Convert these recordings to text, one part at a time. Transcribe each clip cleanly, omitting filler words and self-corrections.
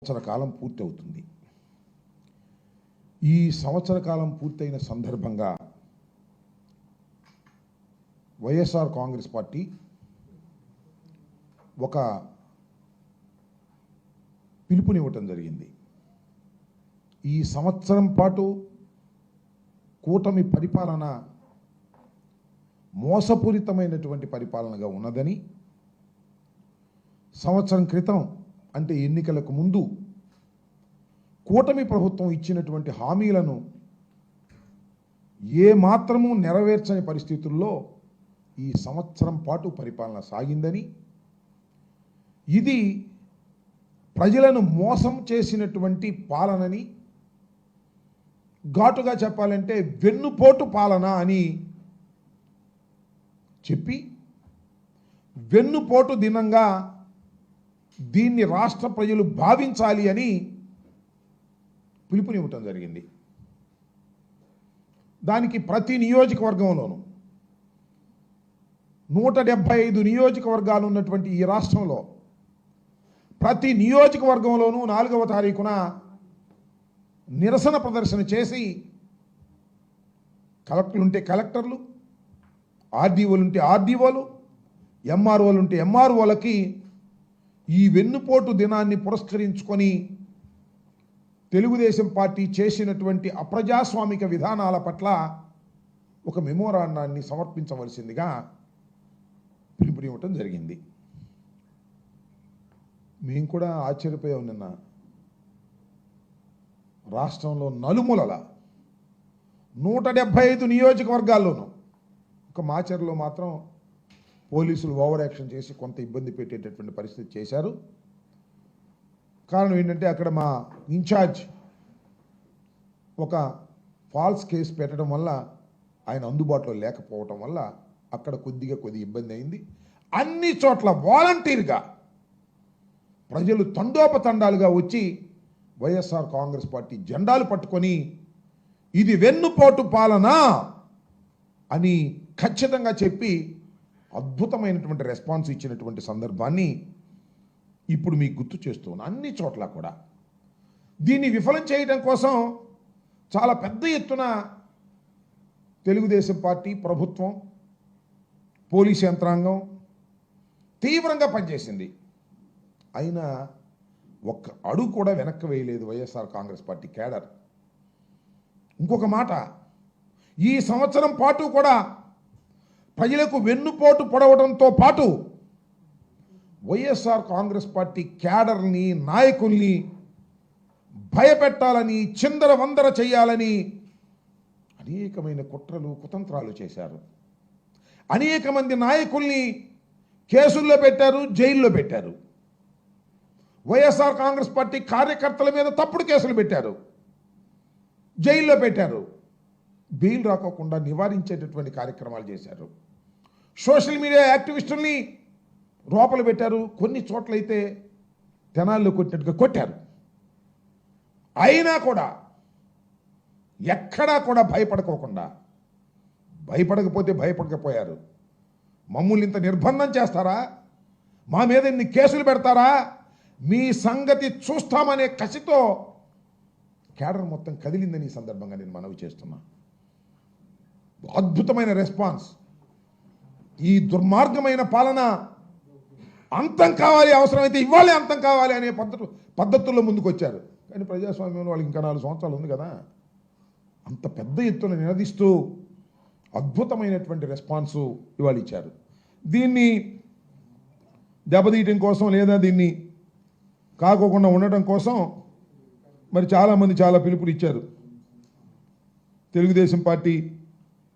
సంవత్సర కాలం పూర్తి అవుతుంది. ఈ సంవత్సర కాలం పూర్తయిన సందర్భంగా వైఎస్ఆర్ కాంగ్రెస్ పార్టీ ఒక పిలుపునివ్వటం జరిగింది. ఈ సంవత్సరం పాటు కూటమి పరిపాలన మోసపూరితమైనటువంటి పరిపాలనగా ఉన్నదని, సంవత్సరం క్రితం అంటే ఎన్నికలకు ముందు కూటమి ప్రభుత్వం ఇచ్చినటువంటి హామీలను ఏ మాత్రము నెరవేర్చని పరిస్థితుల్లో ఈ సంవత్సరం పాటు పరిపాలన సాగిందని, ఇది ప్రజలను మోసం చేసినటువంటి పాలనని, ఘాటుగా చెప్పాలంటే వెన్నుపోటు పాలన అని చెప్పి, వెన్నుపోటు దినంగా దీన్ని రాష్ట్ర ప్రజలు భావించాలి అని పిలుపునివ్వటం జరిగింది. దానికి ప్రతి నియోజకవర్గంలోనూ 175 నియోజకవర్గాలు ఉన్నటువంటి ఈ రాష్ట్రంలో ప్రతి నియోజకవర్గంలోనూ 4వ తారీఖున నిరసన ప్రదర్శన చేసి, కలెక్టర్లుంటే కలెక్టర్లు, ఆర్డీఓలుంటే ఆర్డీఓలు, ఎంఆర్ఓలుంటే ఎంఆర్ఓలకి ఈ వెన్నుపోటు దినాన్ని పురస్కరించుకొని తెలుగుదేశం పార్టీ చేసినటువంటి అప్రజాస్వామిక విధానాల పట్ల ఒక మెమోరాండాన్ని సమర్పించవలసిందిగా పిలుపునివ్వటం జరిగింది. మేము కూడా ఆశ్చర్యపోయాం. నిన్న రాష్ట్రంలో నలుమూలల 175 నియోజకవర్గాల్లోనూ ఒక మాచర్లో మాత్రం పోలీసులు ఓవర్ యాక్షన్ చేసి కొంత ఇబ్బంది పెట్టేటటువంటి పరిస్థితి చేశారు. కారణం ఏంటంటే అక్కడ మా ఇన్ఛార్జ్ ఒక ఫాల్స్ కేసు పెట్టడం వల్ల ఆయన అందుబాటులో లేకపోవటం వల్ల అక్కడ కొద్ది ఇబ్బంది అయింది. అన్ని చోట్ల వాలంటీర్గా ప్రజలు తండోపతండాలుగా వచ్చి వైఎస్ఆర్ కాంగ్రెస్ పార్టీ జెండాలు పట్టుకొని ఇది వెన్నుపోటు పాలన అని ఖచ్చితంగా చెప్పి అద్భుతమైనటువంటి రెస్పాన్స్ ఇచ్చినటువంటి సందర్భాన్ని ఇప్పుడు మీకు గుర్తు చేస్తున్నాను. అన్ని చోట్ల కూడా దీన్ని విఫలం చేయడం కోసం చాలా పెద్ద ఎత్తున తెలుగుదేశం పార్టీ ప్రభుత్వం, పోలీస్ యంత్రాంగం తీవ్రంగా పనిచేసింది. అయినా ఒక్క అడుగు కూడా వెనక్కి వేయలేదు వైఎస్ఆర్ కాంగ్రెస్ పార్టీ కేడర్. ఇంకొక మాట, ఈ సంవత్సరం పాటు కూడా ప్రజలకు వెన్నుపోటు పొడవడంతో పాటు వైఎస్ఆర్ కాంగ్రెస్ పార్టీ క్యాడర్ని, నాయకుల్ని భయపెట్టాలని, చిందరవందర చేయాలని అనేకమైన కుట్రలు కుతంత్రాలు చేశారు. అనేక మంది నాయకుల్ని కేసుల్లో పెట్టారు, జైల్లో పెట్టారు. వైఎస్ఆర్ కాంగ్రెస్ పార్టీ కార్యకర్తల మీద తప్పుడు కేసులు పెట్టారు, జైల్లో పెట్టారు. బెయిల్ రాకోకుండా నివారించేటటువంటి కార్యక్రమాలు చేశారు. సోషల్ మీడియా యాక్టివిస్టుల్ని లోపల పెట్టారు. కొన్ని చోట్లయితే తెనాల్లో కొట్టినట్టుగా కొట్టారు. అయినా కూడా ఎక్కడా కూడా భయపడకోకుండా, భయపడకపోతే భయపడకపోయారు. మమ్మల్ని ఇంత నిర్బంధం చేస్తారా, మా మీద ఇన్ని కేసులు పెడతారా, మీ సంగతి చూస్తామనే కసితో కేడర్ మొత్తం కదిలిందని ఈ సందర్భంగా నేను మనవి చేస్తున్నా. అద్భుతమైన రెస్పాన్స్. ఈ దుర్మార్గమైన పాలన అంతం కావాలి, అవసరమైతే ఇవ్వాలి, అంతం కావాలి అనే పద్ధతుల్లో ముందుకు వచ్చారు. కానీ ప్రజాస్వామ్యంలో వాళ్ళకి ఇంకా 4 సంవత్సరాలు ఉంది కదా. అంత పెద్ద ఎత్తున నినదిస్తూ అద్భుతమైనటువంటి రెస్పాన్సు ఇవాళ ఇచ్చారు. దీన్ని దెబ్బతీయటం కోసం, లేదా దీన్ని కాకోకుండా ఉండటం కోసం మరి చాలామంది చాలా పిలుపులు ఇచ్చారు. తెలుగుదేశం పార్టీ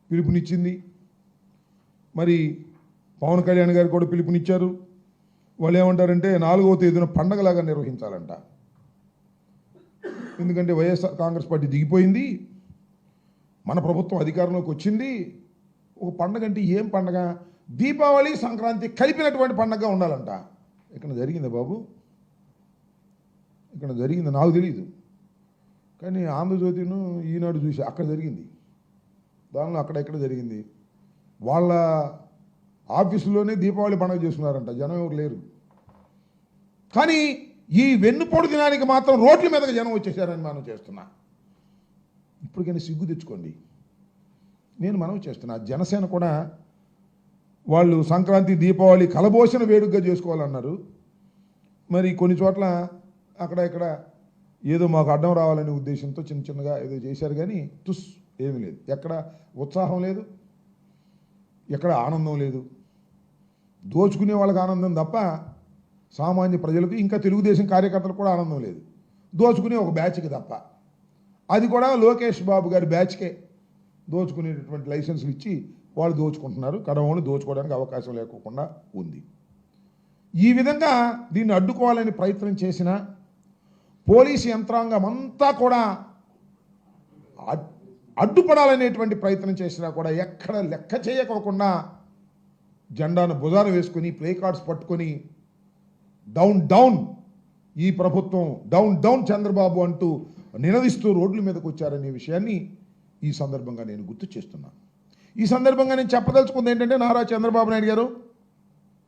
పిలుపునిచ్చింది, మరి పవన్ కళ్యాణ్ గారు కూడా పిలుపునిచ్చారు. వాళ్ళు ఏమంటారంటే 4వ తేదీన పండగలాగా నిర్వహించాలంట. ఎందుకంటే వైఎస్ఆర్ కాంగ్రెస్ పార్టీ దిగిపోయింది, మన ప్రభుత్వం అధికారంలోకి వచ్చింది. ఒక పండగ అంటే ఏం పండగ? దీపావళి, సంక్రాంతి కలిపినటువంటి పండగగా ఉండాలంట. ఇక్కడ జరిగిందా బాబు? ఇక్కడ జరిగింది నాకు తెలియదు, కానీ ఆంధ్రజ్యోతిను ఈనాడు చూసి అక్కడ జరిగింది. దానిలో అక్కడ జరిగింది. వాళ్ళ ఆఫీసులోనే దీపావళి పండుగ చేసుకున్నారంట, జనం ఎవరు లేరు. కానీ ఈ వెన్నుపోటు దినానికి మాత్రం రోడ్ల మీదకి జనం వచ్చేసారని మనం చేస్తున్నా. ఇప్పటికైనా సిగ్గు తెచ్చుకోండి. నేను మనవి చేస్తున్నా, జనసేన కూడా వాళ్ళు సంక్రాంతి దీపావళి కలబోసిన వేడుకగా చేసుకోవాలన్నారు. మరి కొన్ని చోట్ల అక్కడ ఇక్కడ ఏదో మాకు అడ్డం రావాలనే ఉద్దేశంతో చిన్న చిన్నగా ఏదో చేశారు, కానీ ఏమీ లేదు. ఎక్కడ ఉత్సాహం లేదు, ఎక్కడ ఆనందం లేదు. దోచుకునే వాళ్ళకి ఆనందం తప్ప సామాన్య ప్రజలకు, ఇంకా తెలుగుదేశం కార్యకర్తలకు కూడా ఆనందం లేదు. దోచుకునే ఒక బ్యాచ్కి తప్ప, అది కూడా లోకేష్ బాబు గారి బ్యాచ్కే దోచుకునేటటువంటి లైసెన్సులు ఇచ్చి వాళ్ళు దోచుకుంటున్నారు. కడవని దోచుకోవడానికి అవకాశం లేకుండా ఉంది. ఈ విధంగా దీన్ని అడ్డుకోవాలని ప్రయత్నం చేసిన పోలీసు యంత్రాంగం అంతా కూడా అడ్డుపడాలనేటువంటి ప్రయత్నం చేసినా కూడా ఎక్కడ లెక్క చేయకోకుండా జెండాను భుజాన వేసుకొని ప్లే కార్డ్స్ పట్టుకొని డౌన్ డౌన్ ఈ ప్రభుత్వం, డౌన్ డౌన్ చంద్రబాబు అంటూ నినదిస్తూ రోడ్ల మీదకి వచ్చారనే విషయాన్ని ఈ సందర్భంగా నేను గుర్తు చేస్తున్నాను. ఈ సందర్భంగా నేను చెప్పదలుచుకుంది ఏంటంటే, నారా చంద్రబాబు నాయుడు గారు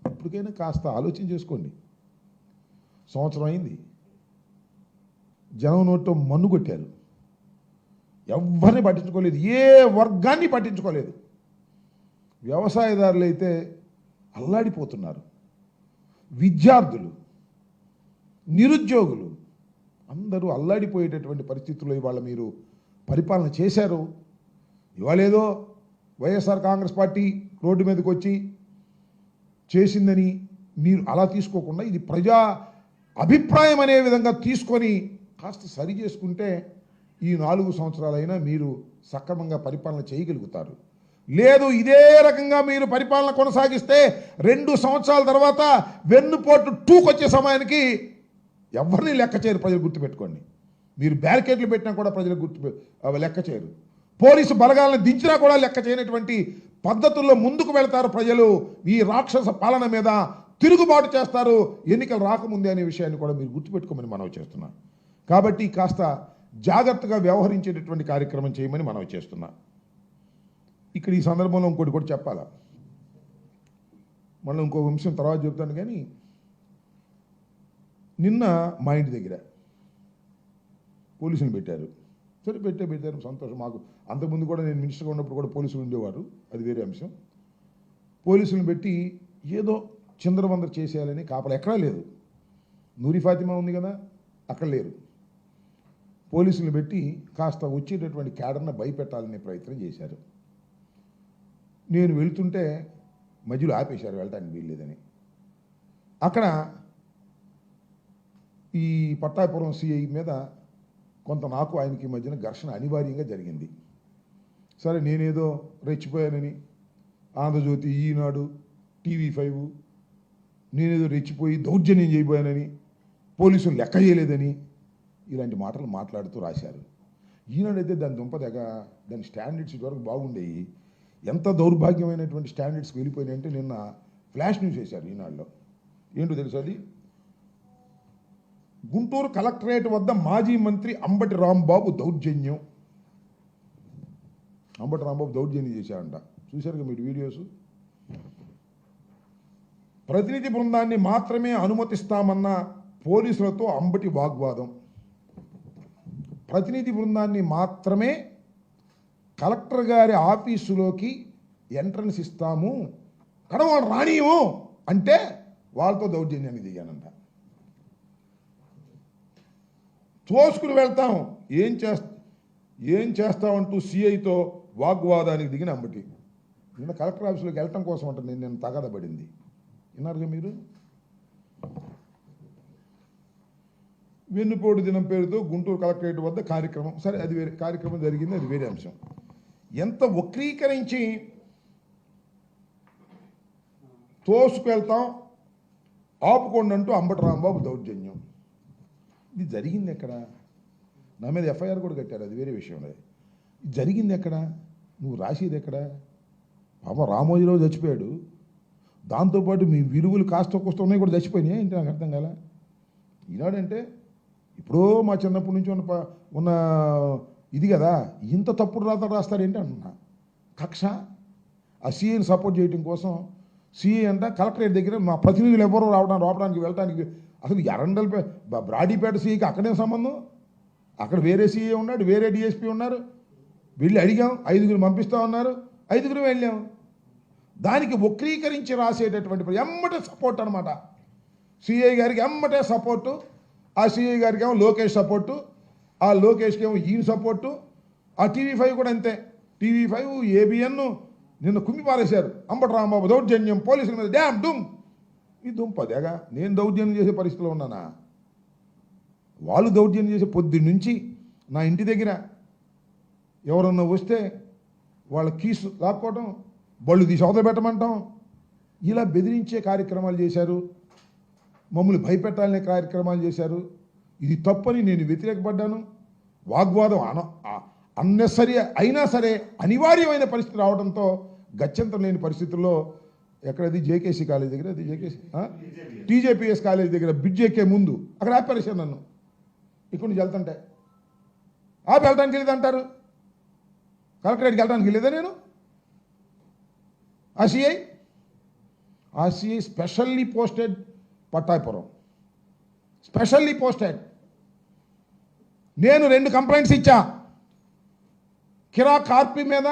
ఇప్పటికైనా కాస్త ఆలోచన చేసుకోండి. సంవత్సరం అయింది, జనం నోట్లో మన్ను కొట్టారు, ఎవరిని పట్టించుకోలేదు, ఏ వర్గాన్ని పట్టించుకోలేదు. వ్యవసాయదారులు అయితే అల్లాడిపోతున్నారు, విద్యార్థులు, నిరుద్యోగులు అందరూ అల్లాడిపోయేటటువంటి పరిస్థితుల్లో ఇవాళ మీరు పరిపాలన చేశారు. ఇవాళ ఏదో వైఎస్ఆర్ కాంగ్రెస్ పార్టీ రోడ్డు మీదకి వచ్చి చేసిందని మీరు అలా తీసుకోకుండా ఇది ప్రజా అభిప్రాయం అనే విధంగా తీసుకొని కాస్త సరి చేసుకుంటే ఈ 4 సంవత్సరాలైనా మీరు సక్రమంగా పరిపాలన చేయగలుగుతారు. లేదు, ఇదే రకంగా మీరు పరిపాలన కొనసాగిస్తే 2 సంవత్సరాల తర్వాత వెన్నుపోటు 2కి వచ్చే సమయానికి ఎవరిని లెక్క చేయరు. ప్రజలు గుర్తుపెట్టుకోండి. మీరు బ్యారికేడ్లు పెట్టినా కూడా ప్రజలు లెక్క చేయరు. పోలీసు బలగాలను దించినా కూడా లెక్క చేయనటువంటి పద్ధతుల్లో ముందుకు వెళ్తారు ప్రజలు. ఈ రాక్షస పాలన మీద తిరుగుబాటు చేస్తారు ఎన్నికలు రాకముందే అనే విషయాన్ని కూడా మీరు గుర్తుపెట్టుకోమని మనవి చేస్తున్నాం. కాబట్టి కాస్త జాగ్రత్తగా వ్యవహరించేటటువంటి కార్యక్రమం చేయమని మనవి చేస్తున్నా. ఇక్కడ ఈ సందర్భంలో ఇంకోటి కూడా చెప్పాలా, మళ్ళీ ఇంకొక విషయం తర్వాత చెప్తాను. కానీ నిన్న మా ఇంటి దగ్గర పోలీసులు పెట్టారు. సరే, పెట్టారు, సంతోషం. మాకు అంతకుముందు కూడా నేను మినిస్టర్గా ఉన్నప్పుడు కూడా పోలీసులు ఉండేవారు, అది వేరే అంశం. పోలీసులను పెట్టి ఏదో చిందరవందర చేసేయాలని కాపలా ఎక్కడా లేదు. నూరి ఫాతిమా ఉంది కదా, అక్కడ లేరు. పోలీసులను పెట్టి కాస్త వచ్చేటటువంటి క్యాడర్ను భయపెట్టాలనే ప్రయత్నం చేశారు. నేను వెళుతుంటే మధ్యలో ఆపేశారు, వెళ్ళటానికి వీల్లేదని. అక్కడ ఈ పట్టాపురం సిఐ మీద కొంత నాకు ఆయనకి మధ్యన ఘర్షణ అనివార్యంగా జరిగింది. సరే, నేనేదో రెచ్చిపోయానని ఆంధ్రజ్యోతి, ఈనాడు, TV5 నేనేదో రెచ్చిపోయి దౌర్జన్యం చేయబోయానని, పోలీసులు లెక్క చేయలేదని ఇలాంటి మాటలు మాట్లాడుతూ రాశారు. ఈనాడైతే దాని దుంపదగ, దాని స్టాండర్డ్స్ ఇదివరకు బాగుండేవి, ఎంత దౌర్భాగ్యమైనటువంటి స్టాండర్డ్స్కి వెళ్ళిపోయినాయంటే నిన్న ఫ్లాష్ న్యూస్ వేశారు ఈనాడులో. ఏంటో తెలుసు, అది గుంటూరు కలెక్టరేట్ వద్ద మాజీ మంత్రి అంబటి రాంబాబు దౌర్జన్యం. అంబటి రాంబాబు దౌర్జన్యం చేశారంట. చూశారుగా మీరు వీడియోస్. ప్రతినిధి బృందాన్ని మాత్రమే అనుమతిస్తామన్న పోలీసులతో అంబటి వాగ్వాదం. ప్రతినిధి బృందాన్ని మాత్రమే కలెక్టర్ గారి ఆఫీసులోకి ఎంట్రన్స్ ఇస్తాము, కడవ రానియము అంటే వాళ్ళతో దౌర్జన్యాన్ని దిగానంట. తోసుకుని వెళ్తాం, ఏం చేస్తామంటూ సిఐతో వాగ్వాదానికి దిగిన అంబటి. నిన్న కలెక్టర్ ఆఫీసులోకి వెళ్ళటం కోసం అంటే నేను తగాదపడింది. విన్నారుగా మీరు. వెన్నుపోటు దినం పేరుతో గుంటూరు కలెక్టరేట్ వద్ద కార్యక్రమం. సరే, అది వేరే కార్యక్రమం జరిగింది, అది వేరే అంశం. ఎంత వక్రీకరించి తోసుకెళ్తాం, ఆపుకోండి అంటూ అంబటి రాంబాబు దౌర్జన్యం. ఇది జరిగింది ఎక్కడ? నా మీద FIR కూడా కట్టారు, అది వేరే విషయం. అది జరిగింది ఎక్కడ? నువ్వు రాసేది ఎక్కడ? పాప రామోజీరావు చచ్చిపోయాడు, దాంతోపాటు మీ విలువలు కాస్త కోస్త ఉన్నాయి కూడా చచ్చిపోయినాయి ఏంటి? నాకు అర్థం కాల. ఈనాడంటే ఇప్పుడో మా చిన్నప్పటి నుంచి ఉన్న ఇది కదా, ఇంత తప్పుడు రాతలు రాస్తారేంటి అంటున్నా. కక్ష. ఆ సిఐని సపోర్ట్ చేయడం కోసం సిఐ అంట కలెక్టరేట్ దగ్గర మా ప్రతినిధులు ఎవరో రావడానికి వెళ్ళటానికి అసలు ఎరండల్ బ్రాడీపేట సీఐకి అక్కడే సంబంధం, అక్కడ వేరే సీఏ ఉన్నాడు, వేరే డిఎస్పీ ఉన్నారు. వెళ్ళి అడిగాం, 5గురు పంపిస్తా ఉన్నారు, 5గురు వెళ్ళాం. దానికి వక్రీకరించి రాసేటటువంటి ఎమ్మటే సపోర్ట్ అనమాట. సిఐ గారికి ఎమ్మటే సపోర్టు, ఆ సిఐ గారికి ఏమో లోకేష్ సపోర్టు, ఆ లోకేష్కి ఏమో ఈయన సపోర్టు. ఆ TV5 కూడా అంతే. TV5 ABN నిన్న కుమ్మి పారేశారు. అంబటి రాంబాబు దౌర్జన్యం, పోలీసుల మీద డ్యామ్ డుమ్. ఈ దుంపదేగా నేను దౌర్జన్యం చేసే పరిస్థితిలో ఉన్నానా? వాళ్ళు దౌర్జన్యం చేసే పొద్దున్న నుంచి నా ఇంటి దగ్గర ఎవరన్నా వస్తే వాళ్ళ కీసు లాక్కోవటం, బళ్ళు తీసి అవతల పెట్టమంటాం, ఇలా బెదిరించే కార్యక్రమాలు చేశారు. మమ్మల్ని భయపెట్టాలనే కార్యక్రమాలు చేశారు. ఇది తప్పని నేను వ్యతిరేకపడ్డాను. వాగ్వాదం అన్నెసరీ అయినా సరే అనివార్యమైన పరిస్థితి రావడంతో గత్యంతరం లేని పరిస్థితుల్లో ఎక్కడది జేకేసీ కాలేజ్ దగ్గర, అది జేకేసీ TJPS కాలేజ్ దగ్గర బ్రిడ్జ్ ఎక్కే ముందు అక్కడ ఆపేసాను నన్ను. ఇక్కడ నుంచి వెళ్తుంటే వెళ్ళటానికి వెళ్ళేది అంటారు. కలెక్టరేట్కి వెళ్ళడానికి వెళ్ళేదా నేను? ఆ CI specially posted Pattapuram, specially posted. నేను 2 కంప్లైంట్స్ ఇచ్చా, కిరా కార్పి మీద,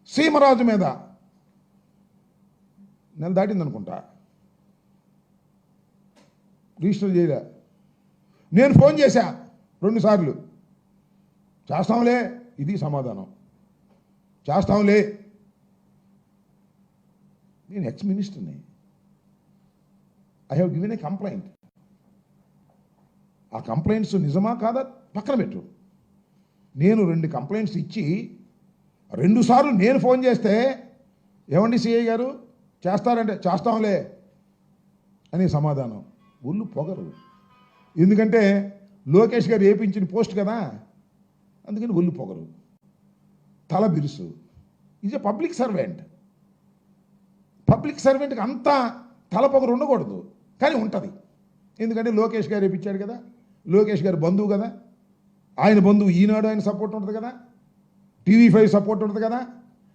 సీమరాజు మీద. నెల దాటింది అనుకుంటా, రిజిస్టర్ చేయలే. నేను ఫోన్ చేశా 2 సార్లు, చేస్తాంలే, ఇది సమాధానం, చేస్తాంలే. నేను ఎక్స్-మినిస్టర్ని, I have given a complaint. ఆ కంప్లైంట్స్ నిజమా కాదా పక్కన పెట్టు. నేను 2 కంప్లైంట్స్ ఇచ్చి 2 సార్లు నేను ఫోన్ చేస్తే, ఏమండి సిఐ గారు చేస్తారంటే చేస్తాంలే అని సమాధానం. ఒళ్ళు పొగరు. ఎందుకంటే లోకేష్ గారు ఏపించిన పోస్ట్ కదా, అందుకని ఒళ్ళు పొగరు, తల బిరుసు. Is a public servant. Public సర్వెంట్కి అంతా తల పొగరు ఉండకూడదు, కానీ ఉంటుంది. ఎందుకంటే లోకేష్ గారు ఏపించాడు కదా, లోకేష్ గారు బంధువు కదా, ఆయన బంధువు ఈనాడు ఆయన సపోర్ట్ ఉంటుంది కదా, TV5 సపోర్ట్ ఉంటుంది కదా,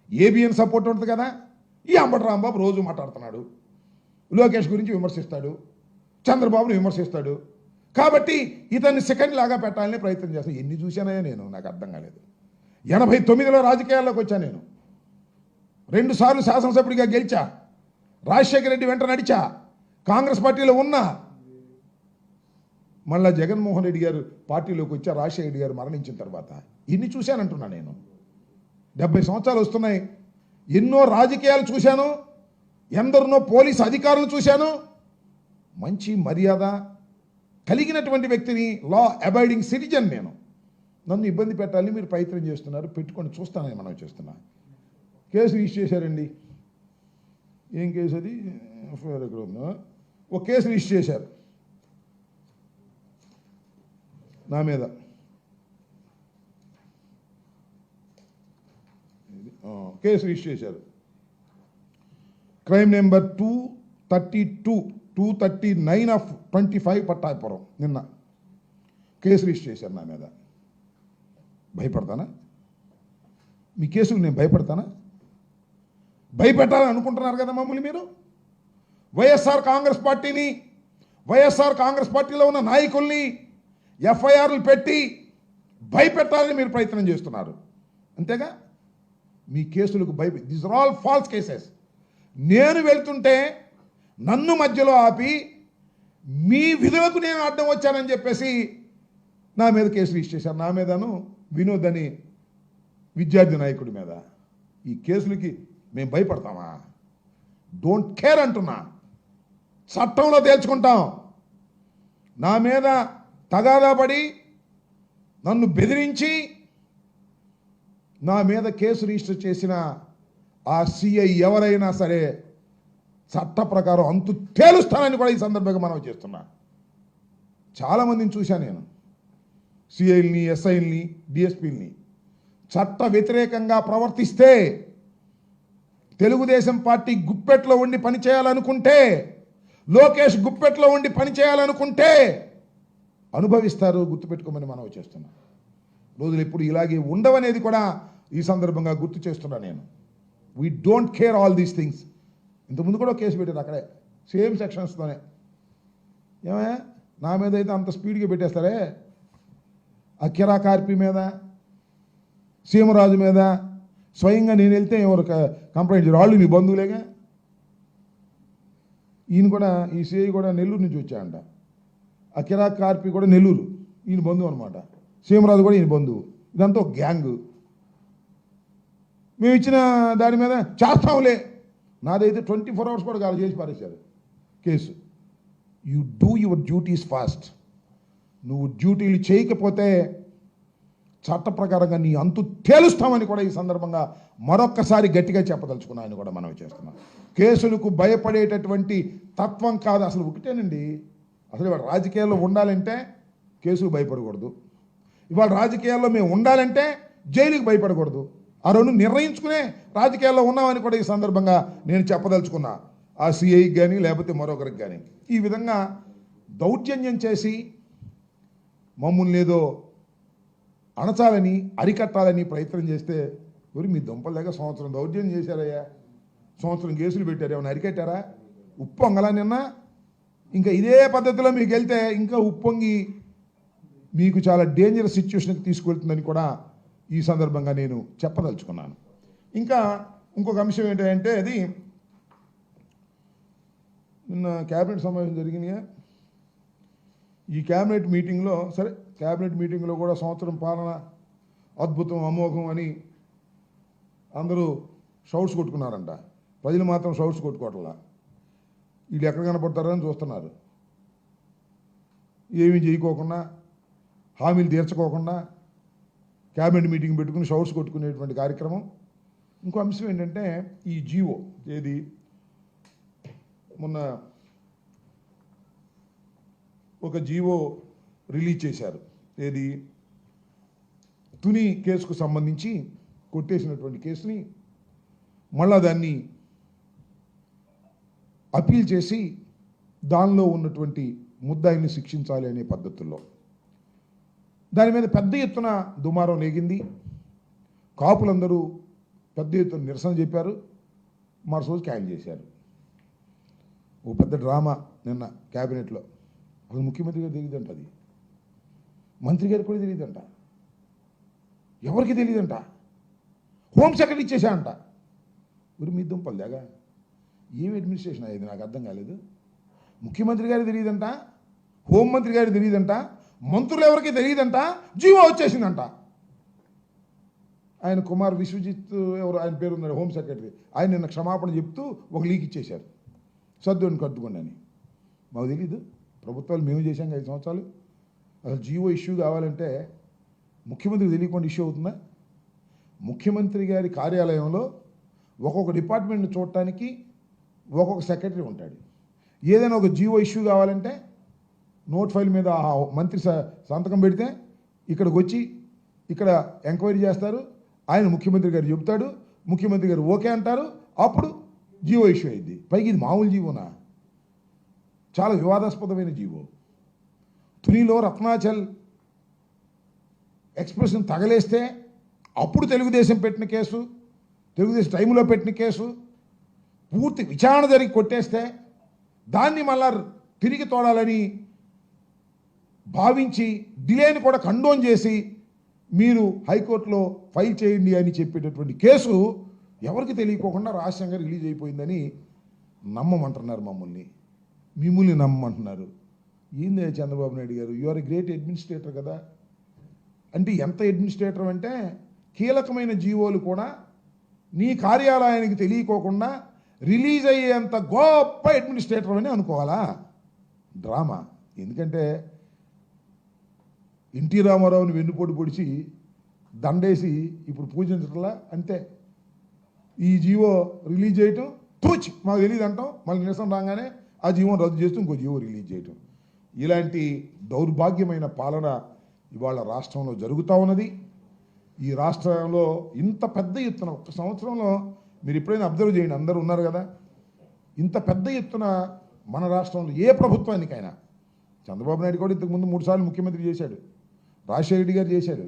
ABN సపోర్ట్ ఉంటుంది కదా. ఈ అంబటి రాంబాబు రోజు మాట్లాడుతున్నాడు, లోకేష్ గురించి విమర్శిస్తాడు, చంద్రబాబుని విమర్శిస్తాడు. కాబట్టి ఇతన్ని సెకండ్ లాగా పెట్టాలని ప్రయత్నం చేస్తాను. ఎన్ని చూశానో నేను, నాకు అర్థం కాలేదు. 89లో రాజకీయాల్లోకి వచ్చా నేను. 2 సార్లు శాసనసభ్యుడిగా గెలిచా, రాజశేఖర రెడ్డి వెంట నడిచా, కాంగ్రెస్ పార్టీలో ఉన్నా. మళ్ళా జగన్మోహన్ రెడ్డి గారు పార్టీలోకి వచ్చా, రాజశేఖర రెడ్డి గారు మరణించిన తర్వాత. ఇన్ని చూశానంటున్నా నేను. 70 సంవత్సరాలు వస్తున్నాయి. ఎన్నో రాజకీయాలు చూశాను, ఎందరినో పోలీసు అధికారులు చూశాను. మంచి మర్యాద కలిగినటువంటి వ్యక్తిని, లా అబైడింగ్ సిటిజన్ నేను. నన్ను ఇబ్బంది పెట్టాలని మీరు ప్రయత్నం చేస్తున్నారు, పెట్టుకొని చూస్తానని మనం చేస్తున్నా. కేసు రిజిస్టర్ చేశారండి. ఏం కేసు అది? ఎఫ్ఐఆర్ ఎక్కడ ఉందో ఒక కేసు రిజిస్టర్ చేశారు నా మీద. కేసు రిజిస్టర్ చేశారు. Crime number 239/25 Pattapuram. నిన్న కేసు రిజిస్టర్ చేశారు నా మీద. భయపడతానా? మీ కేసుకు నేను భయపడతానా? భయపెట్టాలని అనుకుంటున్నారు కదా మమ్మల్ని మీరు. వైఎస్ఆర్ కాంగ్రెస్ పార్టీని, వైఎస్ఆర్ కాంగ్రెస్ పార్టీలో ఉన్న నాయకుల్ని ఎఫ్ఐఆర్లు పెట్టి భయపెట్టాలని మీరు ప్రయత్నం చేస్తున్నారు, అంతేగా? మీ కేసులకు these are all false cases. నేను వెళ్తుంటే నన్ను మధ్యలో ఆపి మీ విధులకు నేను అడ్డం వచ్చానని చెప్పేసి నా మీద కేసు రిజిస్టర్ చేశారు. నా మీదను వినోద్ అని విద్యార్థి నాయకుడి మీద. ఈ కేసులకి మేము భయపడతామా? డోంట్ కేర్ అంటున్నా. చట్టంలో తేల్చుకుంటాం. నా మీద తగాదా పడి నన్ను బెదిరించి నా మీద కేసు రిజిస్టర్ చేసిన ఆ సిఐ ఎవరైనా సరే చట్ట ప్రకారం అంతు తేలుస్తానని కూడా ఈ సందర్భంగా మనం చేస్తున్నా. చాలామందిని చూశాను నేను, సిఐల్ని, ఎస్ఐల్ని, డిఎస్పీల్ని. చట్ట వ్యతిరేకంగా ప్రవర్తిస్తే, తెలుగుదేశం పార్టీ గుప్పెట్లో ఉండి పనిచేయాలనుకుంటే, లోకేష్ గుప్పెట్లో ఉండి పనిచేయాలనుకుంటే అనుభవిస్తారు. గుర్తుపెట్టుకోమని మనం చేస్తున్నాం. రోజులు ఎప్పుడు ఇలాగే ఉండవనేది కూడా ఈ సందర్భంగా గుర్తు చేస్తున్నా నేను. We don't care all these things. ఇంతకుముందు కూడా కేసు పెట్టారు అక్కడే, సేమ్ సెక్షన్స్తోనే. ఏమే నా మీద అయితే అంత స్పీడ్గా పెట్టేస్తారే, ఆ కిరా కార్పి మీద, సీమరాజు మీద స్వయంగా నేను వెళ్తే ఎవరు కంప్లైంట్ చేయరు, వాళ్ళు మీ బంధువులేగా. ఈయన కూడా, ఈ సిఐ కూడా నెల్లూరు నుంచి వచ్చాయంట. ఆ కిరా కార్పి కూడా నెల్లూరు, ఈయన బంధువు అనమాట. సీమరాజు కూడా ఈయన బంధువు. ఇదంతా ఒక గ్యాంగు. మేము ఇచ్చిన దాని మీద చేస్తాంలే, నాదైతే 24 hours కూడా కాదు, చేసి పారేశారు case. You do your duties fast. నువ్వు డ్యూటీలు చేయకపోతే చట్ట ప్రకారంగా నీ అంతు తేలుస్తామని కూడా ఈ సందర్భంగా మరొక్కసారి గట్టిగా చెప్పదలుచుకున్నాయని కూడా మనం చేస్తున్నాం. కేసులకు భయపడేటటువంటి తత్వం కాదు అసలు. ఒకటేనండి, అసలు ఇవాళ రాజకీయాల్లో ఉండాలంటే కేసుకు భయపడకూడదు, ఇవాళ రాజకీయాల్లో మేము ఉండాలంటే జైలుకి భయపడకూడదు. ఆ రెండు నిర్ణయించుకునే రాజకీయాల్లో ఉన్నామని కూడా ఈ సందర్భంగా నేను చెప్పదలుచుకున్నా. ఆ సిఐకి కానీ లేకపోతే మరొకరికి కానీ ఈ విధంగా దౌర్జన్యం చేసి మమ్మల్ని ఏదో అణచాలని, అరికట్టాలని ప్రయత్నం చేస్తే, మరి మీ దుంపల దగ్గర సంవత్సరం దౌర్జన్యం చేశారయ్యా, సంవత్సరం కేసులు పెట్టారు, ఏమైనా అరికట్టారా? ఉప్పొంగలా నిన్న. ఇంకా ఇదే పద్ధతిలో మీకు వెళ్తే ఇంకా ఉప్పొంగి మీకు చాలా డేంజరస్ సిచ్యువేషన్కి తీసుకెళ్తుందని కూడా ఈ సందర్భంగా నేను చెప్పదలుచుకున్నాను. ఇంకా ఇంకొక అంశం ఏంటంటే, అది నిన్న క్యాబినెట్ సమావేశం జరిగినాయా. ఈ క్యాబినెట్ మీటింగ్లో, సరే క్యాబినెట్ మీటింగ్లో కూడా సంవత్సరం పాలన అద్భుతం, అమోఘం అని అందరూ షౌట్స్ కొట్టుకున్నారంట. ప్రజలు మాత్రం షౌట్స్ కొట్టుకోవట్లా. వీళ్ళు ఎక్కడ కనపడతారని చూస్తున్నారు. ఏమీ చేయకోకుండా, హామీలు తీర్చుకోకుండా క్యాబినెట్ మీటింగ్ పెట్టుకుని షౌట్స్ కొట్టుకునేటువంటి కార్యక్రమం. ఇంకో అంశం ఏంటంటే, ఈ జీవో ఏది మొన్న ఒక జీవో రిలీజ్ చేశారు, ఏది తుని కేసుకు సంబంధించి కొట్టేసినటువంటి కేసుని మళ్ళా దాన్ని అపీల్ చేసి దానిలో ఉన్నటువంటి ముద్దాయిని శిక్షించాలి అనే పద్ధతుల్లో దాని మీద పెద్ద ఎత్తున దుమారం లేగింది. కాపులందరూ పెద్ద ఎత్తున నిరసన చెప్పారు, మరుసోజు క్యాన్సిల్ చేశారు. ఓ పెద్ద డ్రామా నిన్న క్యాబినెట్లో. అసలు ముఖ్యమంత్రి గారు తెలియదంట, అది మంత్రి గారికి కూడా తెలియదంట, ఎవరికి తెలియదంట, హోమ్ సెక్రటరీ ఇచ్చేసాయంట. మరి మీ దుంపలు దాగా ఏమి అడ్మినిస్ట్రేషన్ అయ్యేది నాకు అర్థం కాలేదు. ముఖ్యమంత్రి గారికి తెలియదంట, హోంమంత్రి గారికి తెలియదంట, మంత్రులు ఎవరికి తెలియదంట, జీవో వచ్చేసిందంట. ఆయన కుమార్ విశ్వజిత్ ఎవరు ఆయన పేరు ఉన్నారు, హోమ్ సెక్రటరీ, ఆయన నిన్న క్షమాపణ చెప్తూ ఒక లీక్ ఇచ్చేశారు, సర్దుని కట్టుకోండి అని. మాకు తెలీదు, ప్రభుత్వాలు మేము చేశాం 5 సంవత్సరాలు. అసలు జీవో ఇష్యూ కావాలంటే ముఖ్యమంత్రికి తెలియకుండా ఇష్యూ అవుతుందా? ముఖ్యమంత్రి గారి కార్యాలయంలో ఒక్కొక్క డిపార్ట్మెంట్ని చూడటానికి ఒక్కొక్క సెక్రటరీ ఉంటాడు. ఏదైనా ఒక జీవో ఇష్యూ కావాలంటే నోట్ ఫైల్ మీద మంత్రి సంతకం పెడితే ఇక్కడికి వచ్చి ఇక్కడ ఎంక్వైరీ చేస్తారు, ఆయన ముఖ్యమంత్రి గారు చెబుతాడు, ముఖ్యమంత్రి గారు ఓకే అంటారు, అప్పుడు జీవో ఇష్యూ అయింది. పైకి ఇది మామూలు జీవోనా? చాలా వివాదాస్పదమైన జీవో. తునిలో రత్నాచల్ ఎక్స్ప్రెషన్ తగలేస్తే అప్పుడు తెలుగుదేశం పెట్టిన కేసు, తెలుగుదేశం టైంలో పెట్టిన కేసు పూర్తి విచారణ జరిగి కొట్టేస్తే దాన్ని మళ్ళా తిరిగి తోడాలని భావించి డిలేని కూడా కండోన్ చేసి మీరు హైకోర్టులో ఫైల్ చేయండి అని చెప్పేటటువంటి కేసు ఎవరికి తెలియకోకుండా రహస్యంగా రిలీజ్ అయిపోయిందని నమ్మమంటున్నారు మమ్మల్ని, మిమ్మల్ని నమ్మమంటున్నారు. ఏంది Chandrababu Naidu garu, you are a great administrator కదా. అంటే ఎంత అడ్మినిస్ట్రేటర్ అంటే కీలకమైన జీవోలు కూడా నీ కార్యాలయానికి తెలియకోకుండా రిలీజ్ అయ్యేంత గొప్ప అడ్మినిస్ట్రేటర్ అని అనుకోవాలా? డ్రామా. ఎందుకంటే ఎన్టీ రామారావుని వెన్నుపోటు పొడిచి దండేసి ఇప్పుడు పూజించట్లా, అంతే. ఈ జీవో రిలీజ్ చేయటం తూచి మాకు తెలియదు అంటాం, మళ్ళీ నిరసన రాగానే ఆ జీవోని రద్దు చేస్తూ ఇంకో జీవో రిలీజ్ చేయటం. ఇలాంటి దౌర్భాగ్యమైన పాలన ఇవాళ రాష్ట్రంలో జరుగుతూ ఉన్నది. ఈ రాష్ట్రంలో ఇంత పెద్ద ఎత్తున ఒక్క సంవత్సరంలో మీరు ఎప్పుడైనా అబ్జర్వ్ చేయండి, అందరూ ఉన్నారు కదా, ఇంత పెద్ద ఎత్తున మన రాష్ట్రంలో ఏ ప్రభుత్వానికైనా, చంద్రబాబు నాయుడు కూడా ఇంతకుముందు 3 సార్లు ముఖ్యమంత్రి చేశాడు, రాజశేఖర రెడ్డి గారు చేశాడు,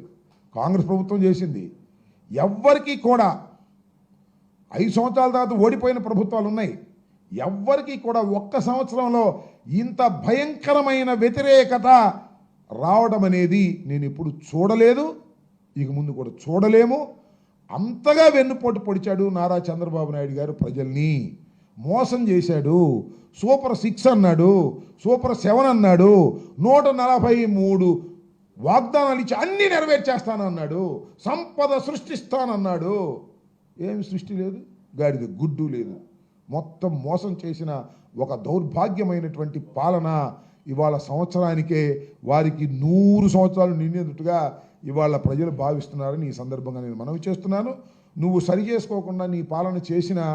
కాంగ్రెస్ ప్రభుత్వం చేసింది. ఎవ్వరికీ కూడా 5 సంవత్సరాల తర్వాత ఓడిపోయిన ప్రభుత్వాలు ఉన్నాయి, ఎవ్వరికీ కూడా ఒక్క సంవత్సరంలో ఇంత భయంకరమైన వ్యతిరేకత రావడం అనేది నేను ఎప్పుడు చూడలేదు, ఇక ముందు కూడా చూడలేము. అంతగా వెన్నుపోటు పొడిచాడు నారా చంద్రబాబు నాయుడు గారు, ప్రజల్ని మోసం చేశాడు. సూపర్ 6 అన్నాడు, సూపర్ 7 అన్నాడు, 143 వాగ్దానాలు ఇచ్చి అన్నీ నెరవేర్చేస్తానన్నాడు, సంపద సృష్టిస్తానన్నాడు. ఏమి సృష్టి లేదు, గాడిద గుడ్డు లేదు. మొత్తం మోసం చేసిన ఒక దౌర్భాగ్యమైనటువంటి పాలన ఇవాళ సంవత్సరానికే వారికి 100 సంవత్సరాలు నిండినట్టుగా ఇవాళ ప్రజలు భావిస్తున్నారని ఈ సందర్భంగా నేను మనవి చేస్తున్నాను. నువ్వు సరి చేసుకోకుండా నీ పాలన చేసినా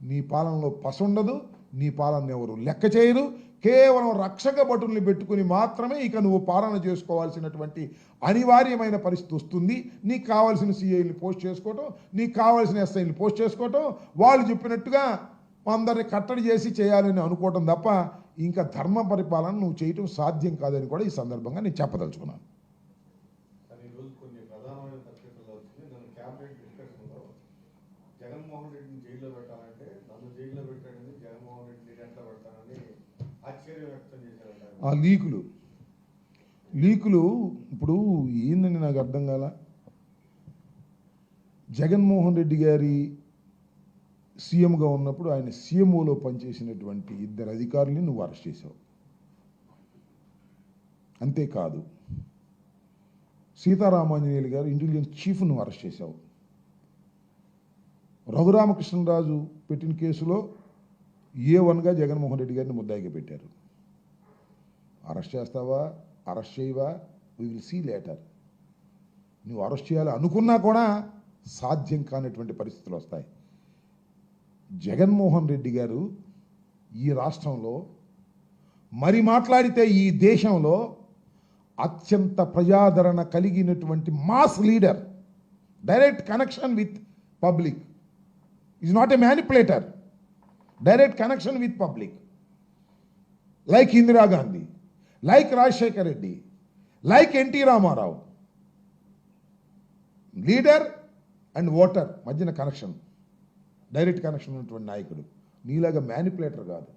నీ పాలనలో పసుండదు, నీ పాలన ఎవరు లెక్క చేయరు. కేవలం రక్షక భటుల్ని పెట్టుకుని మాత్రమే ఇక నువ్వు పాలన చేసుకోవాల్సినటువంటి అనివార్యమైన పరిస్థితి వస్తుంది. నీకు కావాల్సిన సిఐని పోస్ట్ చేసుకోవటం, నీకు కావాల్సిన ఎస్ఐని పోస్ట్ చేసుకోవటం, వాళ్ళు చెప్పినట్టుగా అందరిని కట్టడి చేసి చేయాలని అనుకోవటం తప్ప ఇంకా ధర్మ పరిపాలన నువ్వు చేయటం సాధ్యం కాదని కూడా ఈ సందర్భంగా నేను చెప్పదలుచుకున్నాను. జగన్మోహన్ రెడ్డిని జైల్లో పెట్టాలంటే నన్ను జైల్లో పెట్టాడని జగన్మోహన్ రెడ్డిని ఎట్లా పెడతానని ఆశ్చర్యం వ్యక్తం చేశారంట. ఆ లీకులు ఇప్పుడు ఏందని నాకు అర్థం కాల. జగన్మోహన్ రెడ్డి గారి సీఎంగా ఉన్నప్పుడు ఆయన సీఎంఓలో పనిచేసినటువంటి 2 అధికారుల్ని నువ్వు అరెస్ట్ చేశావు. అంతేకాదు సీతారామాంజనేయులు గారు ఇంటెలిజెన్స్ చీఫ్ నువ్వు అరెస్ట్ చేశావు. రఘురామకృష్ణరాజు పెట్టిన కేసులో A1గా జగన్మోహన్ రెడ్డి గారిని ముద్దాయిగా పెట్టారు. అరెస్ట్ చేస్తావా, అరెస్ట్ చేయవా, వి విల్ సీ లేటర్. నువ్వు అరెస్ట్ చేయాలి అనుకున్నా కూడా సాధ్యం కానిటువంటి పరిస్థితులు వస్తాయి. జగన్మోహన్ రెడ్డి గారు ఈ రాష్ట్రంలో మరి మాట్లాడితే ఈ దేశంలో అత్యంత ప్రజాదరణ కలిగినటువంటి mass leader, direct connection with public, is not a manipulator, direct connection with public, like Indira Gandhi, like Rajasekhar Reddy, like NT Ramarao. Leader and voter మధ్యన కనెక్షన్, డైరెక్ట్ కనెక్షన్ ఉన్నటువంటి నాయకుడు. నీలాగా మ్యానిపులేటర్ కాదు,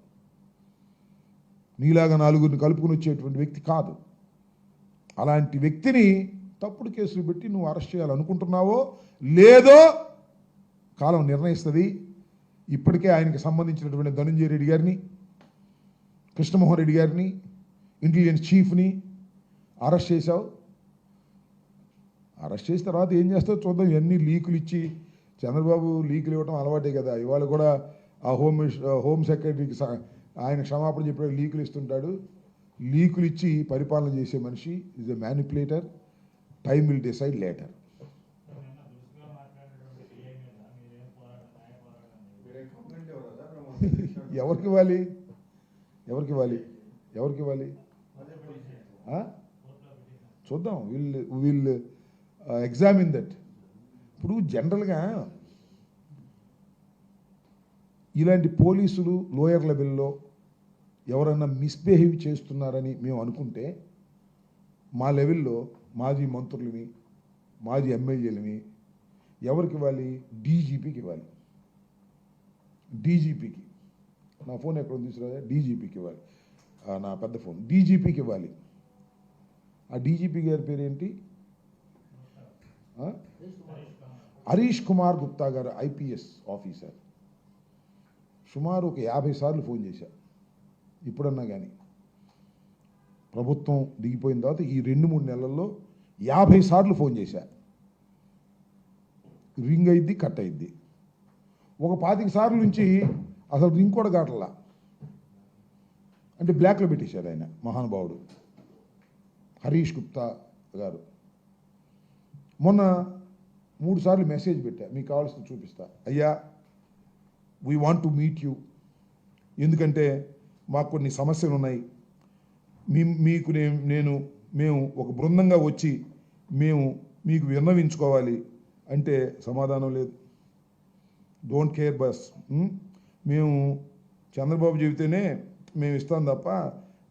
నీలాగా 4గురిని కలుపుకుని వచ్చేటువంటి వ్యక్తి కాదు. అలాంటి వ్యక్తిని తప్పుడు కేసులు పెట్టి నువ్వు అరెస్ట్ చేయాలనుకుంటున్నావో లేదో కాలం నిర్ణయిస్తుంది. ఇప్పటికే ఆయనకి సంబంధించినటువంటి ధనంజయ రెడ్డి గారిని, కృష్ణమోహన్ రెడ్డి గారిని, ఇంటెలిజెన్స్ చీఫ్ని అరెస్ట్ చేశావు. అరెస్ట్ చేసిన తర్వాత ఏం చేస్తావు చూద్దాం. ఇవన్నీ లీకులు ఇచ్చి, చంద్రబాబు లీకులు ఇవ్వడం అలవాటే కదా. ఇవాళ కూడా ఆ హోమ్ సెక్రటరీకి ఆయన క్షమాపణ చెప్పే లీకులు ఇస్తుంటాడు. లీకులు ఇచ్చి పరిపాలన చేసే మనిషి is a manipulator. Time will decide later. ఎవరికి ఇవ్వాలి, ఎవరికి ఇవ్వాలి, ఎవరికి ఇవ్వాలి చూద్దాం. Will examine that. ఇప్పుడు జనరల్గా ఇలాంటి పోలీసులు లోయర్ లెవెల్లో ఎవరన్నా మిస్బిహేవ్ చేస్తున్నారని మేము అనుకుంటే మా లెవెల్లో మాజీ మంత్రులని, మాజీ ఎమ్మెల్యేలని ఎవరికి ఇవ్వాలి? డీజీపీకి ఇవ్వాలి. డీజీపీకి, నా ఫోన్ ఎక్కడ తీసుకురా, డీజీపీకి ఇవ్వాలి. నా పెద్ద ఫోన్ డీజీపీకి ఇవ్వాలి. ఆ డీజీపీ గారి పేరేంటి? హరీష్ కుమార్ గుప్తా గారు, ఐపీఎస్ ఆఫీసర్. సుమారు ఒక 50 సార్లు ఫోన్ చేశా. ఇప్పుడన్నా కానీ ప్రభుత్వం దిగిపోయిన తర్వాత ఈ 2-3 నెలల్లో 50 సార్లు ఫోన్ చేశా. రింగ్ అయింది, కట్ అయింది. ఒక 25 సార్లు నుంచి అసలు రింగ్ కూడా కావట్లా. అంటే బ్లాక్లో పెట్టేశాడు ఆయన మహానుభావుడు హరీష్ గుప్తా గారు. మొన్న 3 సార్లు మెసేజ్ పెట్టా, మీకు కావాల్సింది చూపిస్తా. అయ్యా, we want to meet you, ఎందుకంటే మాకు కొన్ని సమస్యలు ఉన్నాయి. మీకు మేము ఒక బృందంగా వచ్చి మేము మీకు విన్నవించుకోవాలి అంటే సమాధానం లేదు. Don't care bus. మేము చంద్రబాబు చెబితేనే మేము ఇస్తాం తప్ప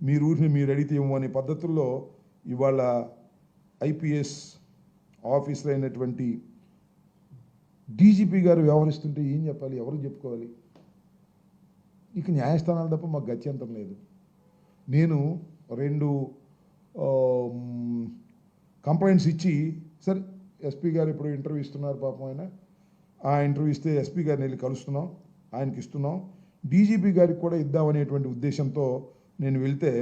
మీరు ఊరిని మీరు అడిగితే ఏమో అనే పద్ధతుల్లో ఇవాళ ఐపీఎస్ ఆఫీసర్ అయినటువంటి డీజీపీ గారు వ్యవహరిస్తుంటే ఏం చెప్పాలి, ఎవరికి చెప్పుకోవాలి? ఇక న్యాయస్థానాలు తప్ప మాకు గత్యంతరం లేదు. నేను 2 కంప్లైంట్స్ ఇచ్చి, సరే ఎస్పీ గారు ఇప్పుడు ఇంటర్వ్యూ ఇస్తున్నారు పాపం ఆయన, ఆ ఇంటర్వ్యూ ఇస్తే ఎస్పీ గారిని వెళ్ళి కలుస్తున్నాం, ఆయనకి ఇస్తున్నాం, డీజీపీ గారికి కూడా ఇద్దామనేటువంటి ఉద్దేశంతో నేను వెళ్తే,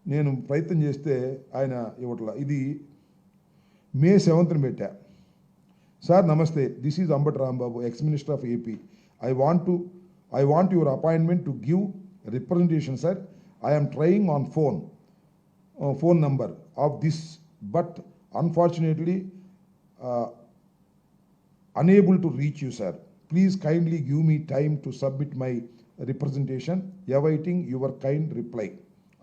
నేను ప్రయత్నం చేస్తే ఆయన ఇవ్వట్లా. ఇది మే 7th పెట్టా. సార్ నమస్తే, this is Ambati Rambabu, ex minister of AP. I want your appointment to give representation sir. I am trying on phone number of this, but unfortunately unable to reach you sir. Please kindly give me time to submit my representation. Awaiting your kind reply.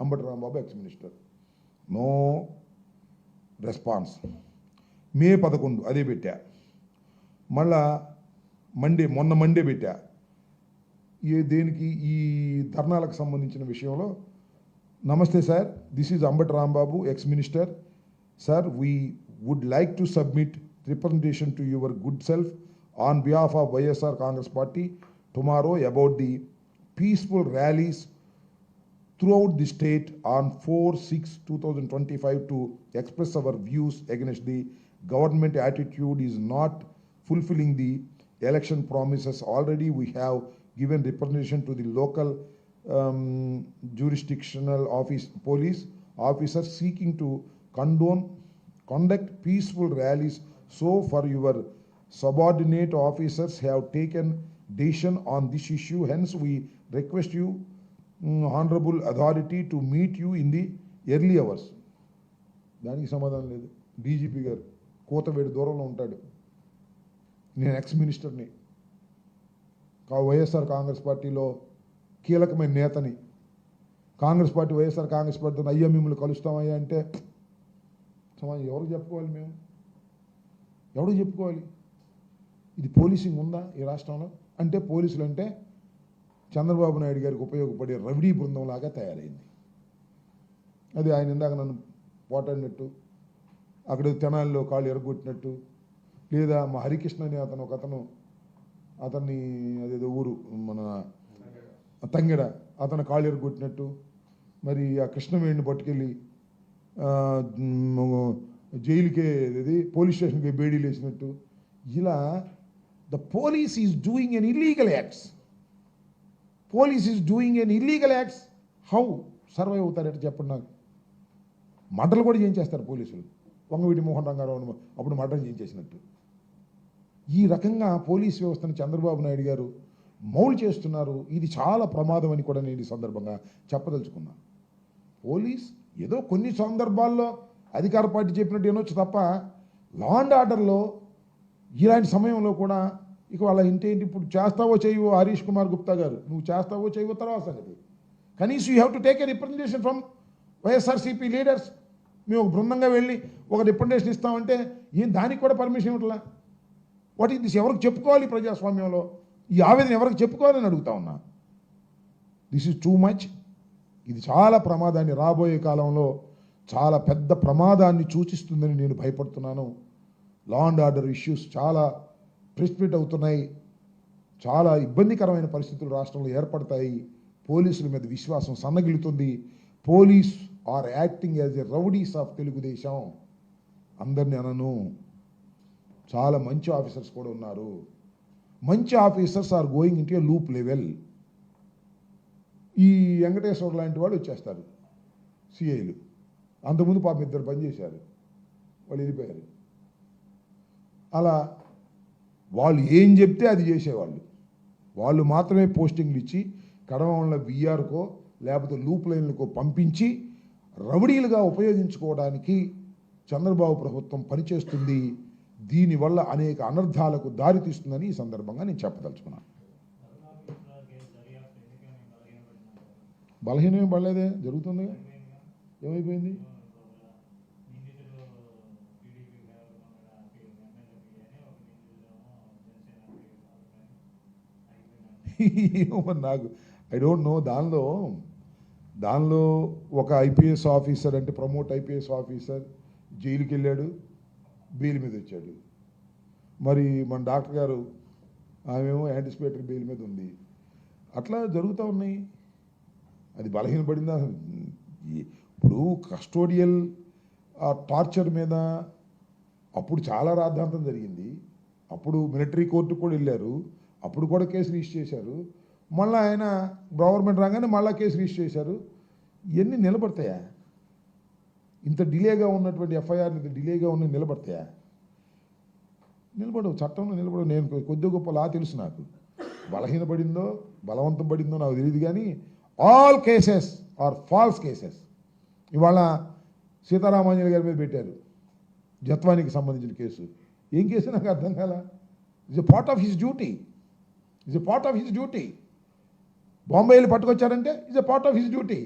Ambati Rambabu, ex-minister. No response. మే 11 అదే పెట్టా. మళ్ళా మొన్న Monday పెట్టా. దేనికి ఈ ధర్నాలకు సంబంధించిన విషయంలో, namaste sir, this is Ambati Rambabu, ex minister. Sir, we would like to submit representation to your good self on behalf of YSR Congress party tomorrow about the peaceful rallies throughout the state on 4/6/2025 to express our views against the government attitude is not fulfilling the election promises. Already we have given representation to the local jurisdictional police officers seeking to conduct peaceful rallies. So for your subordinate officers have taken decision on this issue. Hence we request you, honorable authority, to meet you in the early hours. దానికి సమాధానం లేదు. DGP గారు కోతవేడి దూరంలో ఉంటాడు. నేను X మినిస్టర్ని, వైఎస్ఆర్ కాంగ్రెస్ పార్టీలో కీలకమైన నేతని. వైఎస్ఆర్ కాంగ్రెస్ పార్టీ అయ్యా మిమ్మల్ని కలుస్తామయ్యా అంటే సమాజం ఎవరికి చెప్పుకోవాలి? మేము ఎవరికి చెప్పుకోవాలి? ఇది పోలీసింగ్ ఉందా ఈ రాష్ట్రంలో? అంటే పోలీసులు అంటే చంద్రబాబు నాయుడు గారికి ఉపయోగపడే రౌడీ బృందంలాగా తయారైంది. అది ఆయన ఇందాక నన్ను పోటాడినట్టు, అక్కడ తెనాలిలో కాళ్ళు ఎరగొట్టినట్టు, లేదా మా హరికృష్ణ అని అతన్ని అదేదో ఊరు మన తంగెడ, అతను కాళ్ళు ఎరగొట్టినట్టు, మరి ఆ కృష్ణవేణిని పట్టుకెళ్ళి జైలుకే పోలీస్ స్టేషన్కి బేడీలు వేసినట్టు, ఇలా the police is doing an illegal acts. How survive అవుతారంటే చెప్పండి నాకు. మర్డర్లు కూడా చేయించేస్తారు పోలీసులు. వంగవీటి మోహన్ రంగారావు అప్పుడు మర్డర్ చేయించేసినట్టు. ఈ రకంగా పోలీస్ వ్యవస్థను చంద్రబాబు నాయుడు గారు మౌలు చేస్తున్నారు. ఇది చాలా ప్రమాదం అని కూడా నేను ఈ సందర్భంగా చెప్పదలుచుకున్నా. పోలీస్ ఏదో కొన్ని సందర్భాల్లో అధికార పార్టీ చెప్పినట్టు వినొచ్చు తప్ప, లా అండ్ ఆర్డర్లో ఇలాంటి సమయంలో కూడా ఇక వాళ్ళ ఇంటేంటి, ఇప్పుడు చేస్తావో చేయవో హరీష్ కుమార్ గుప్తా గారు, నువ్వు చేస్తావో చేయవో తర్వాత సంగతి. కనీసం you have to take a representation from YSRCP leaders. మేము ఒక బృందంగా వెళ్ళి ఒక రిప్రజెంటేషన్ ఇస్తామంటే దానికి కూడా పర్మిషన్ ఇవ్వట్లా. What is this? ఎవరికి చెప్పుకోవాలి ప్రజాస్వామ్యంలో? ఈ ఆవేదన ఎవరికి చెప్పుకోవాలని అడుగుతా ఉన్నా. This is too much. ఇది చాలా ప్రమాదాన్ని, రాబోయే కాలంలో చాలా పెద్ద ప్రమాదాన్ని సూచిస్తుందని నేను భయపడుతున్నాను. లా అండ్ ఆర్డర్ ఇష్యూస్ చాలా ప్రెసిపిటేట్ అవుతున్నాయి. చాలా ఇబ్బందికరమైన పరిస్థితులు రాష్ట్రంలో ఏర్పడతాయి. పోలీసుల మీద విశ్వాసం సన్నగిలుతుంది. Police are acting as a rowdies of Telugu Desam. అందరినీ అనను, చాలా మంచి ఆఫీసర్స్ కూడా ఉన్నారు. మంచి officers are going into a loop level. ఈ వెంకటేశ్వర లాంటి వాళ్ళు వచ్చేస్తారు సిఐలు. అంతకుముందు పాపం 2 పనిచేశారు, వాళ్ళు వెళ్ళిపోయారు. అలా వాళ్ళు ఏం చెప్తే అది చేసేవాళ్ళు. వాళ్ళు మాత్రమే పోస్టింగ్లు ఇచ్చి కడమల విఆర్కో లేకపోతే లూప్ లైన్లకో పంపించి రౌడీలుగా ఉపయోగించుకోవడానికి చంద్రబాబు ప్రభుత్వం పనిచేస్తుంది. దీనివల్ల అనేక అనర్థాలకు దారితీస్తుందని ఈ సందర్భంగా నేను చెప్పదలుచుకున్నాను. బలహీనమే పడలేదే, జరుగుతుంది. ఏమైపోయింది? నాకు ఐ డోంట్ నో. దానిలో ఒక ఐపీఎస్ ఆఫీసర్, అంటే ప్రమోట్ ఐపీఎస్ ఆఫీసర్ జైలుకి వెళ్ళాడు, బెయిల్ మీద వచ్చాడు. మరి మన డాక్టర్ గారు ఆమెమో యాంటిసిపేటరీ బెయిల్ మీద ఉంది. అట్లా జరుగుతూ ఉన్నాయి. అది బలహీనపడిందా? ఇప్పుడు కస్టోడియల్ టార్చర్ మీద అప్పుడు చాలా రాద్ధాంతం జరిగింది. అప్పుడు మిలిటరీ కోర్టుకు కూడా వెళ్ళారు, అప్పుడు కూడా కేసు రిజిస్టర్ చేశారు. మళ్ళీ ఆయన గవర్నమెంట్ రాగానే మళ్ళీ కేసు రిజిస్టర్ చేశారు. ఇవన్నీ నిలబడతాయా? ఇంత డిలేగా ఉన్నటువంటి ఎఫ్ఐఆర్ ఇంత డిలేగా ఉన్న నిలబడతాయా? నిలబడవు, చట్టంలో నిలబడవు. నేను కొద్ది గొప్ప లా తెలుసు నాకు. బలహీనపడిందో బలవంతం పడిందో నాకు తెలియదు, కానీ all cases are false cases. ఇవాళ సీతారామాంజలి గారి మీద పెట్టారు జత్వానికి సంబంధించిన కేసు. ఏం కేసు నాకు అర్థం కాల. It's a part of his duty, it's a part of his duty. బాంబేలో పట్టుకొచ్చారంటే it's a part of his duty.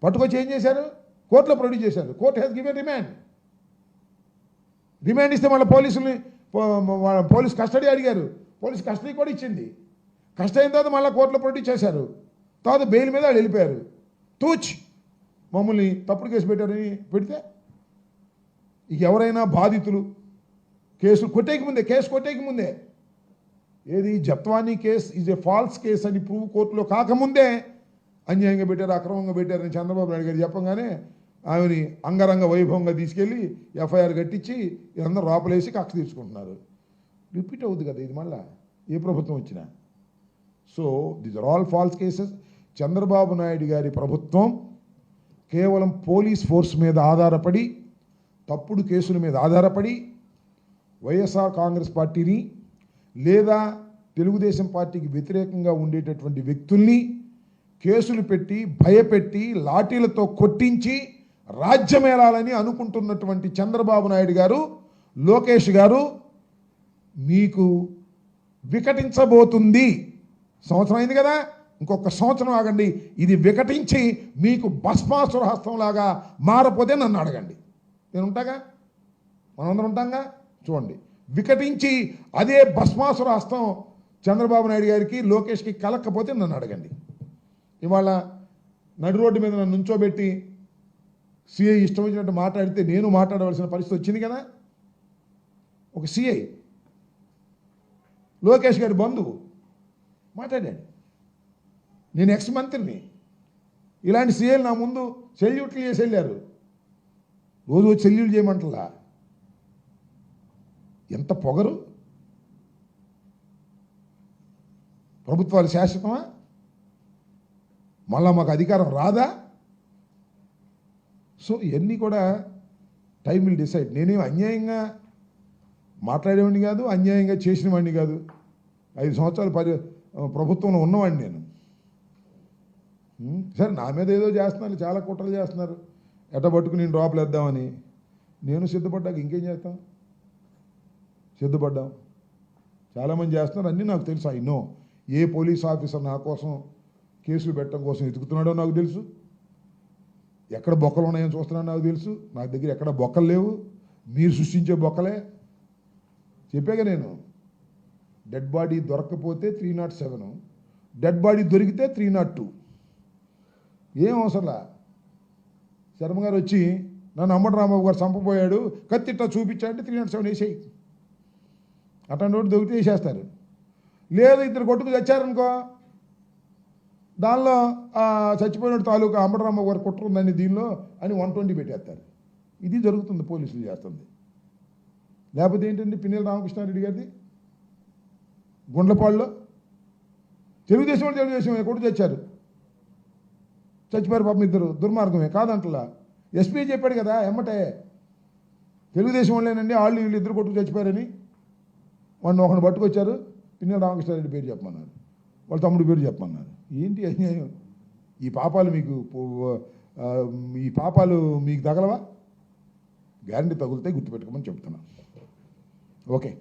పట్టుకొచ్చి ఏం చేశారు? కోర్టులో ప్రొడ్యూస్ చేశారు. Court has given remand. Remand ఇస్తే మళ్ళీ పోలీస్ కస్టడీ అడిగారు, పోలీస్ కస్టడీ కూడా ఇచ్చింది. కస్టడీ అయిన తర్వాత మళ్ళీ కోర్టులో ప్రొడ్యూస్ చేశారు. తర్వాత బెయిల్ మీద వాళ్ళు వెళ్ళిపోయారు. తూచ్ మమ్మల్ని తప్పుడు కేసు పెట్టారని పెడితే ఇక ఎవరైనా బాధితులు కేసు కొట్టేకి ముందే ఏది Jethwani case is a false case అని ప్రూవ్ కోర్టులో కాకముందే అన్యాయంగా పెట్టారు, అక్రమంగా పెట్టారని చంద్రబాబు నాయుడు గారు చెప్పగానే ఆమెని అంగరంగ వైభవంగా తీసుకెళ్ళి ఎఫ్ఐఆర్ కట్టించి ఇదంతా లోపలేసి కక్ష తీర్చుకుంటున్నారు. రిపీట్ అవుద్ది కదా ఇది మళ్ళా ఏ ప్రభుత్వం వచ్చినా. So these are all false cases. Chandrababu Naidu గారి ప్రభుత్వం కేవలం పోలీస్ ఫోర్స్ మీద ఆధారపడి, తప్పుడు కేసుల మీద ఆధారపడి వైఎస్ఆర్ కాంగ్రెస్ పార్టీని లేదా తెలుగుదేశం పార్టీకి వ్యతిరేకంగా ఉండేటటువంటి వ్యక్తుల్ని కేసులు పెట్టి భయపెట్టి లాఠీలతో కొట్టించి రాజ్యమేలాలని అనుకుంటున్నటువంటి చంద్రబాబు నాయుడు గారు, లోకేష్ గారు మీకు వికటించబోతుంది. సంవత్సరం అయింది కదా, ఇంకొక సంవత్సరం ఆగండి. ఇది వికటించి మీకు భస్మాసుర హస్తంలాగా మారపోతే నన్ను అడగండి, నేను ఉంటాగా, మనందరం ఉంటాంగా. చూడండి, వికటించి అదే భస్మాసుర హస్తం చంద్రబాబు నాయుడు గారికి లోకేష్కి కలక్కపోతే నన్ను అడగండి. ఇవాళ నడి రోడ్డు మీద నన్ను నుంచోబెట్టి సిఐ ఇష్టం వచ్చినట్టు మాట్లాడితే నేను మాట్లాడవలసిన పరిస్థితి వచ్చింది కదా. ఒక సిఐ లోకేష్ గారి బంధువు మాట్లాడాడు, నేను ఎక్స్ మంత్రిని. ఇలాంటి సీఎల్ నా ముందు సెల్యూట్లు చేసి వెళ్ళారు. రోజు వచ్చి సెల్యూట్ చేయమంటలా. ఎంత పొగరు! ప్రభుత్వాలు శాశ్వతమా? మళ్ళా మాకు అధికారం రాదా? సో ఇవన్నీ కూడా టైం విల్ డిసైడ్. నేనేం అన్యాయంగా మాట్లాడేవాడిని కాదు, అన్యాయంగా చేసిన వాడిని కాదు. 5 సంవత్సరాలు ప్రభుత్వంలో ఉన్నవాడిని నేను. సరే, నా మీద ఏదో చేస్తున్నారు, చాలా కుట్రలు చేస్తున్నారు, ఎట్టబట్టుకుని నేను డ్రాప్లేద్దామని. నేను సిద్ధపడ్డాక ఇంకేం చేస్తాం? సిద్ధపడ్డాం. చాలామంది చేస్తున్నారు, అన్నీ నాకు తెలుసు. నో ఏ పోలీస్ ఆఫీసర్ నా కోసం కేసులు పెట్టడం కోసం ఎతుకుతున్నాడో నాకు తెలుసు. ఎక్కడ బొక్కలు ఉన్నాయని చూస్తున్నాడో నాకు తెలుసు. నా దగ్గర ఎక్కడ బొక్కలు లేవు, మీరు సృష్టించే బొక్కలే. చెప్పాక నేను డెడ్ బాడీ దొరకకపోతే 307, డెడ్ బాడీ దొరికితే 302. ఏం అవసరంలా. శర్మ గారు వచ్చి నన్ను అంబటి రాంబాబు గారు చంపబోయాడు, కత్తిట్టా చూపించాడంటే 307 వేసేయి. అట్లాంటి వాడు దొరికితే వేసేస్తారు. లేదు ఇద్దరు కొట్టుకు చచ్చారనుకో, దానిలో చచ్చిపోయిన తాలూకా అంబటి రాంబాబు గారు కుట్ర ఉందని దీనిలో అని 120 పెట్టేస్తారు. ఇది జరుగుతుంది, పోలీసులు చేస్తుంది. లేకపోతే ఏంటండి పిన్నెల రామకృష్ణారెడ్డి గారిది గుండ్లపాడులో తెలుగుదేశం కొట్టు చచ్చిపోయారు పాపం ఇద్దరు. దుర్మార్గమే కాదంటలా. ఎస్పీ చెప్పాడు కదా ఎమ్మటే, తెలుగుదేశం వాళ్ళేనండి వాళ్ళు వీళ్ళు ఇద్దరు కొట్టుకు చచ్చిపోయారని. వాడిని ఒకరిని పట్టుకొచ్చారు, పిన్నెల రామకృష్ణారెడ్డి పేరు చెప్పమన్నారు, వాళ్ళ తమ్ముడు పేరు చెప్పమన్నారు. ఏంటి అన్యాయం? ఈ పాపాలు మీకు తగలవా? గ్యారంటీ తగులుతాయి, గుర్తుపెట్టుకోమని చెప్తున్నా. ఓకే.